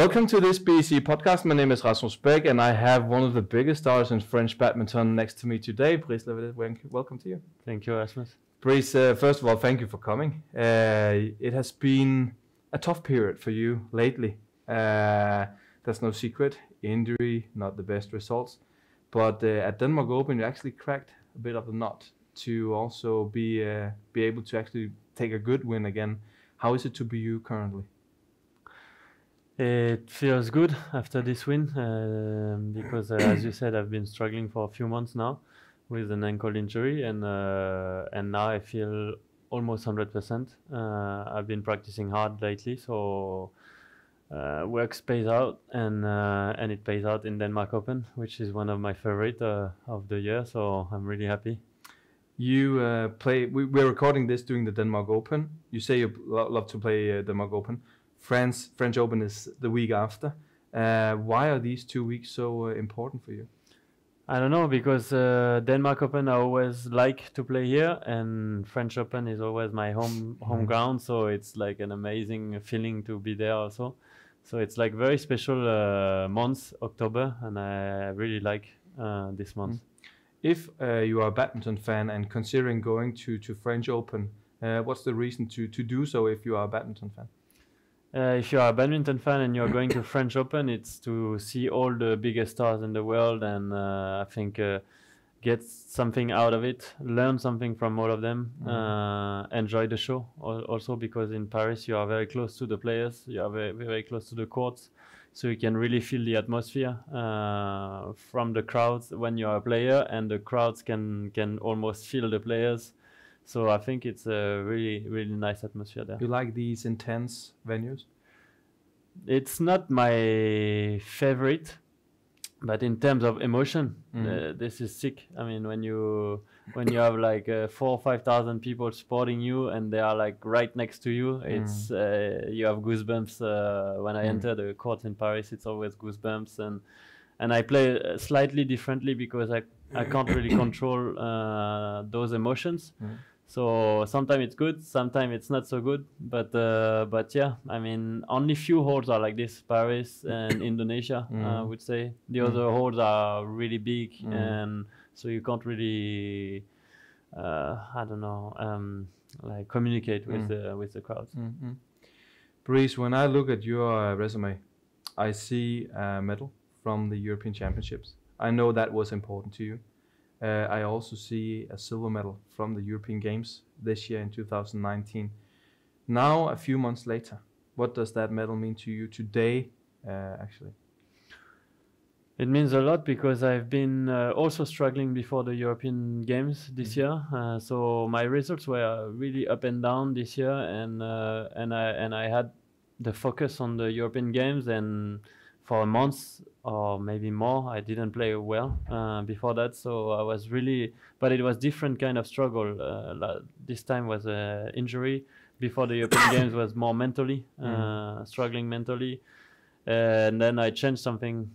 Welcome to this BEC podcast. My name is Rasmus Beck, and I have one of the biggest stars in French badminton next to me today, Brice. Welcome to you. Thank you, Rasmus. Brice, first of all, thank you for coming. It has been a tough period for you lately. That's no secret. Injury, not the best results. But at Denmark Open, you actually cracked a bit of the nut to also be able to actually take a good win again. How is it to be you currently? It feels good after this win because, as you said, I've been struggling for a few months now with an ankle injury, and now I feel almost 100%. I've been practicing hard lately, so work pays out, and it pays out in Denmark Open, which is one of my favorite of the year. So I'm really happy. You play. We're recording this during the Denmark Open. You say you love to play Denmark Open. French Open is the week after. Why are these 2 weeks so important for you? I don't know, because Denmark Open I always like to play here, and French Open is always my home ground. So it's like an amazing feeling to be there also. So it's like very special month, October, and I really like this month. If you are a badminton fan and considering going to French Open, what's the reason to do so if you are a badminton fan? If you are a badminton fan and you're going to French Open, it's to see all the biggest stars in the world, and I think get something out of it, learn something from all of them, enjoy the show also, because in Paris you are very close to the players, you are very, very close to the courts, so you can really feel the atmosphere from the crowds when you are a player, and the crowds can almost feel the players. So I think it's a really, really nice atmosphere there. You like these intense venues? It's not my favorite, but in terms of emotion, this is sick. I mean, when you have like 4,000 or 5,000 people supporting you, and they are like right next to you, it's you have goosebumps. When I enter the courts in Paris, it's always goosebumps, and I play slightly differently because I can't really control those emotions. So sometimes it's good, sometimes it's not so good, but yeah, I mean, only few halls are like this, Paris and Indonesia, I would say. The other halls are really big, and so you can't really, I don't know, like communicate with the crowds. Brice, when I look at your resume, I see a medal from the European Championships. I know that was important to you. I also see a silver medal from the European Games this year in 2019. Now, a few months later, what does that medal mean to you today, actually? It means a lot because I've been also struggling before the European Games this year. So my results were really up and down this year, and I had the focus on the European Games, and for a month or maybe more, I didn't play well before that. So I was really, but it was different kind of struggle. This time was an injury. Before the European Games was more mentally, struggling mentally. And then I changed something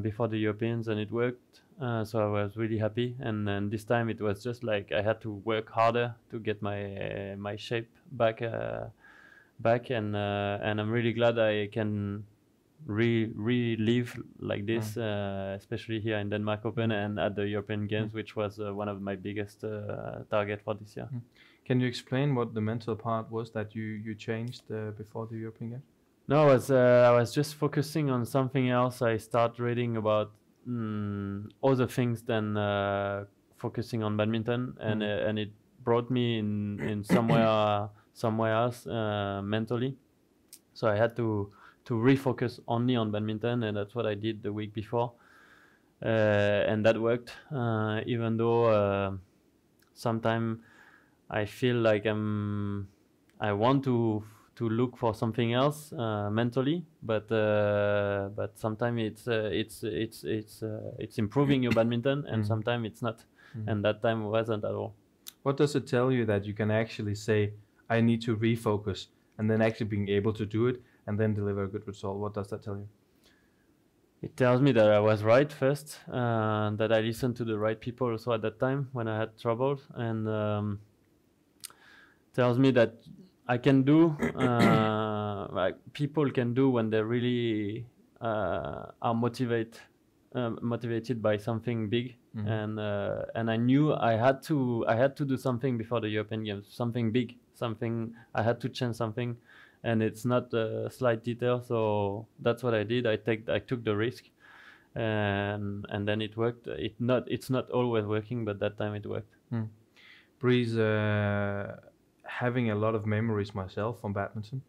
before the Europeans, and it worked. So I was really happy. And then this time it was just like I had to work harder to get my shape back, and I'm really glad I can relive like this, especially here in Denmark Open and at the European Games, which was one of my biggest target for this year. Can you explain what the mental part was that you changed before the European Games? No, I was just focusing on something else. I started reading about other things than focusing on badminton, and it brought me in somewhere else mentally. So I had to refocus only on badminton, and that's what I did the week before, and that worked. Even though sometimes I feel like I want to look for something else mentally, but sometimes it's improving your badminton, and sometimes it's not, and that time wasn't at all. What does it tell you that you can actually say, I need to refocus, and then actually being able to do it and then deliver a good result? What does that tell you? It tells me that I was right first, that I listened to the right people also at that time when I had trouble, and tells me that I can do like people can do when they're really are motivated by something big, and I knew I had to do something before the European Games, something big, something I had to change something, and it's not a slight detail. So that's what I did. I took the risk, and then it worked. It's not always working, but that time it worked. Brice, having a lot of memories myself from badminton,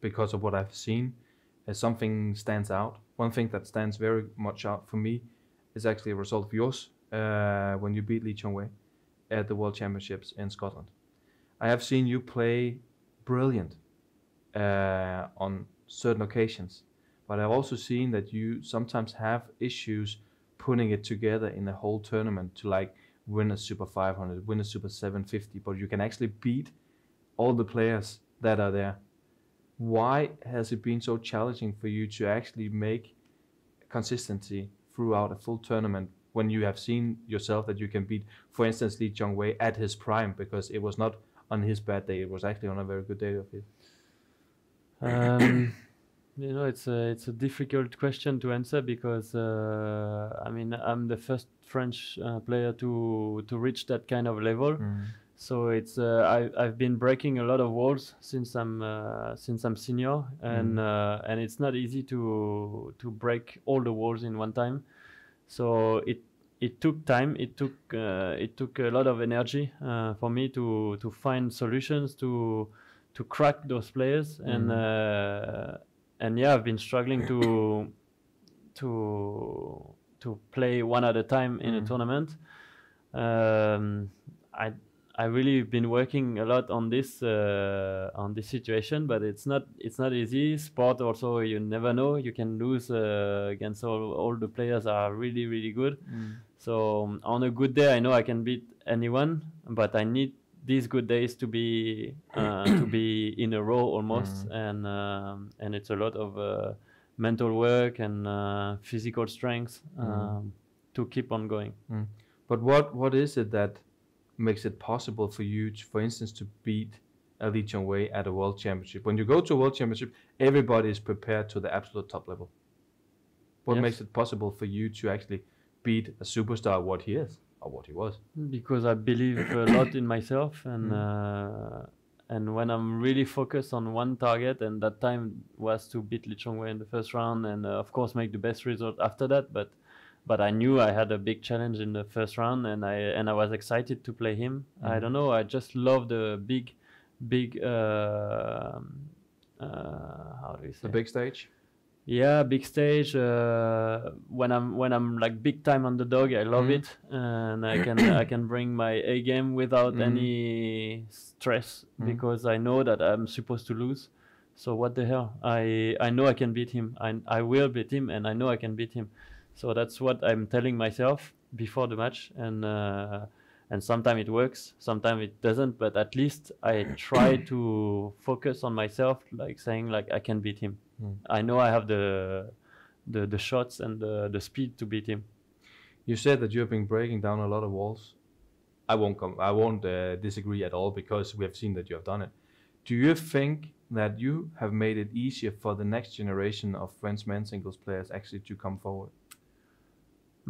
because of what I've seen, something stands out. One thing that stands very much out for me is actually a result of yours when you beat Lee Chong-wei at the World Championships in Scotland. I have seen you play brilliant on certain occasions, but I've also seen that you sometimes have issues putting it together in a whole tournament to like win a Super 500, win a Super 750, but you can actually beat all the players that are there. Why has it been so challenging for you to actually make consistency throughout a full tournament when you have seen yourself that you can beat, for instance, Lee Chong-wei at his prime, because it was not on his bad day, it was actually on a very good day of his? You know, it's a difficult question to answer because I mean, I'm the first French player to reach that kind of level. So it's I've been breaking a lot of walls since I'm senior, and it's not easy to break all the walls in one time. So it took time. It took a lot of energy for me to find solutions to crack those players, and yeah, I've been struggling to play one at a time in a tournament. I really been working a lot on this situation, but it's not easy. Sport also, you never know. You can lose against all the players are really good. So on a good day, I know I can beat anyone, but I need these good days to be in a row almost, and it's a lot of mental work and physical strength to keep on going. But what is it that makes it possible for you, for instance, to beat Lee Chong-wei at a World Championship? When you go to a World Championship, everybody is prepared to the absolute top level. What makes it possible for you to actually beat a superstar, what he is or what he was? Because I believe a lot in myself, and when I'm really focused on one target, and that time was to beat Lee Chong-wei in the first round, and of course make the best result after that. But I knew I had a big challenge in the first round, and I was excited to play him. I don't know. I just love the big, how do you say? The big stage. Yeah, big stage. When I'm like big time underdog, I love it, and I can bring my A game without any stress, because I know that I'm supposed to lose. So what the hell? I know I can beat him. I will beat him, and I know I can beat him. So that's what I'm telling myself before the match, and sometimes it works, sometimes it doesn't. But at least I try to focus on myself, like saying like I can beat him. I know I have the shots and the speed to beat him. You said that you have been breaking down a lot of walls. I won't disagree at all, because we have seen that you have done it. Do you think that you have made it easier for the next generation of French men's singles players actually to come forward?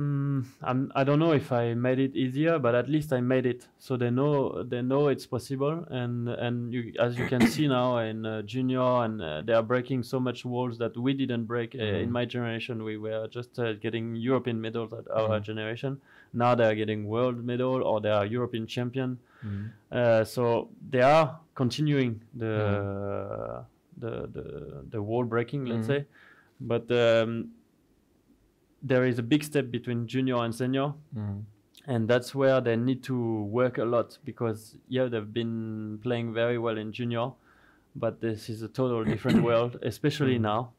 I don't know if I made it easier, but at least I made it, so they know it's possible. And you, as you can see now in junior, and they are breaking so much walls that we didn't break. In my generation, we were just getting European medals at our generation. Now they are getting world medal, or they are European champion. So they are continuing the wall breaking, let's say, but there is a big step between junior and senior, and that's where they need to work a lot, because they've been playing very well in junior, but this is a total different world, especially now.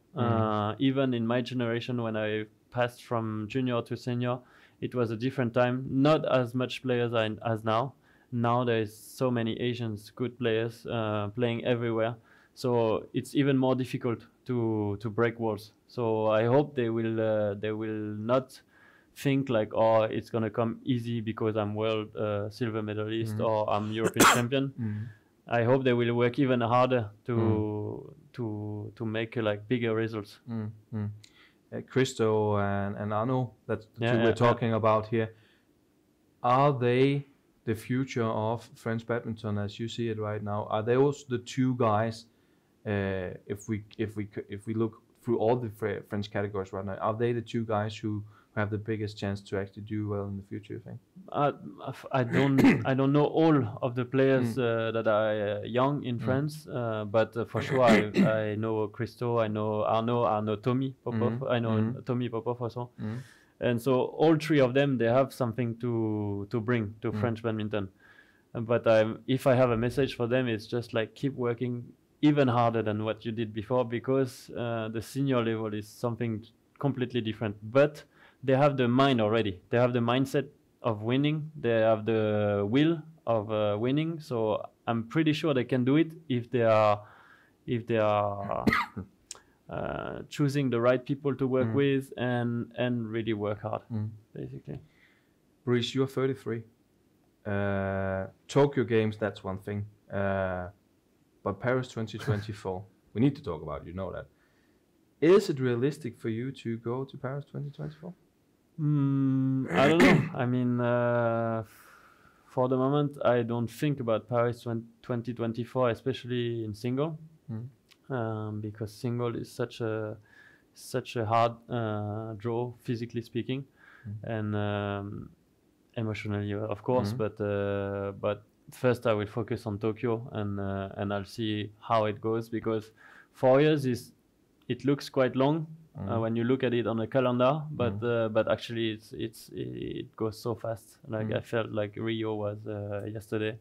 Even in my generation, when I passed from junior to senior, it was a different time. Not as much players as now. Now there is so many Asians, good players playing everywhere. So it's even more difficult to break walls. So I hope they will not think like, oh, it's gonna come easy because I'm world silver medalist or I'm European champion. I hope they will work even harder to make like bigger results. Christo and Arno, that's the two we're talking about here. Are they the future of French badminton as you see it right now? Are they also the two guys? If we look through all the French categories right now, are they the two guys who have the biggest chance to actually do well in the future, you think? I don't know all of the players that are young in France, but for sure I know Christo, I know Arno, Tommy Popov, I know Tommy Popov also. And so all three of them, they have something to bring to French badminton. But if I have a message for them, it's just like keep working even harder than what you did before, because the senior level is something completely different. But they have the mind already. They have the mindset of winning. They have the will of winning. So I'm pretty sure they can do it if they are choosing the right people to work with and really work hard, basically. Brice, you're 33. Tokyo Games, that's one thing. But Paris 2024, we need to talk about it, you know that. Is it realistic for you to go to Paris 2024? I don't know. I mean, for the moment, I don't think about Paris 2024, especially in single, because single is such a hard draw, physically speaking, and emotionally, of course. But first, I will focus on Tokyo, and I'll see how it goes, because 4 years it looks quite long. When you look at it on the calendar, but actually it goes so fast. Like I felt like Rio was yesterday.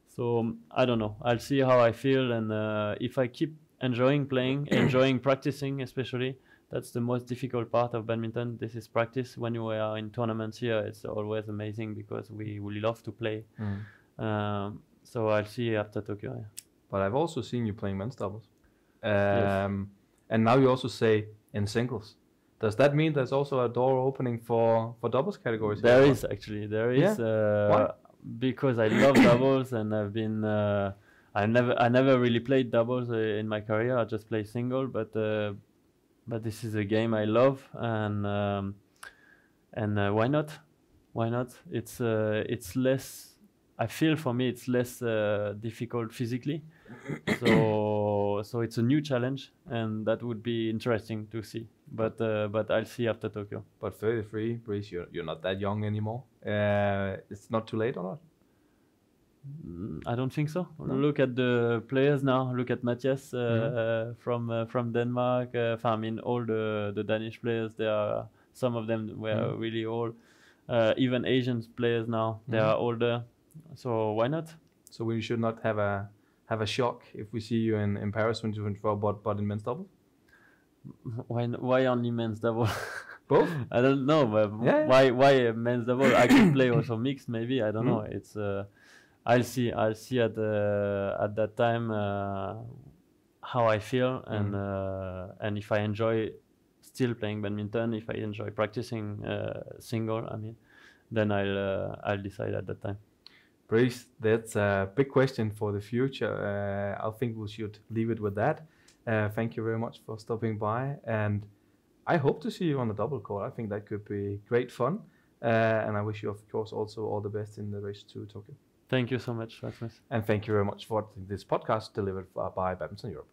So I don't know. I'll see how I feel, and if I keep enjoying playing, enjoying practicing, especially, that's the most difficult part of badminton. This is practice. When you are in tournaments here, it's always amazing because we love to play. So I'll see after Tokyo. Yeah. But I've also seen you playing men's doubles, Yes. and now you also say in singles. Does that mean there's also a door opening for doubles categories? There is actually. Why? Because I love doubles, and I've been. I never really played doubles in my career. I just play single, but this is a game I love, and why not? Why not? It's less. I feel for me it's less difficult physically, so it's a new challenge, and that would be interesting to see. But I'll see after Tokyo. But 33, Brice, you're not that young anymore. It's not too late or not? I don't think so. No. Look at the players now. Look at Matthias from Denmark. I mean, all the Danish players. Some of them were really old. Even Asian players now, they are older. So why not? So we should not have a shock if we see you in Paris 2024, but in men's double? Why only men's double? Both? I don't know, but why men's double? I could play also mixed, maybe. I don't know. It's I'll see at that time how I feel, and if I enjoy still playing badminton, if I enjoy practicing single, I mean, then I'll decide at that time. Brice, that's a big question for the future. I think we should leave it with that. Thank you very much for stopping by, and I hope to see you on the double court. I think that could be great fun, and I wish you, of course, also all the best in the race to Tokyo. Thank you so much, Rasmus. And thank you very much for this podcast delivered by Badminton Europe.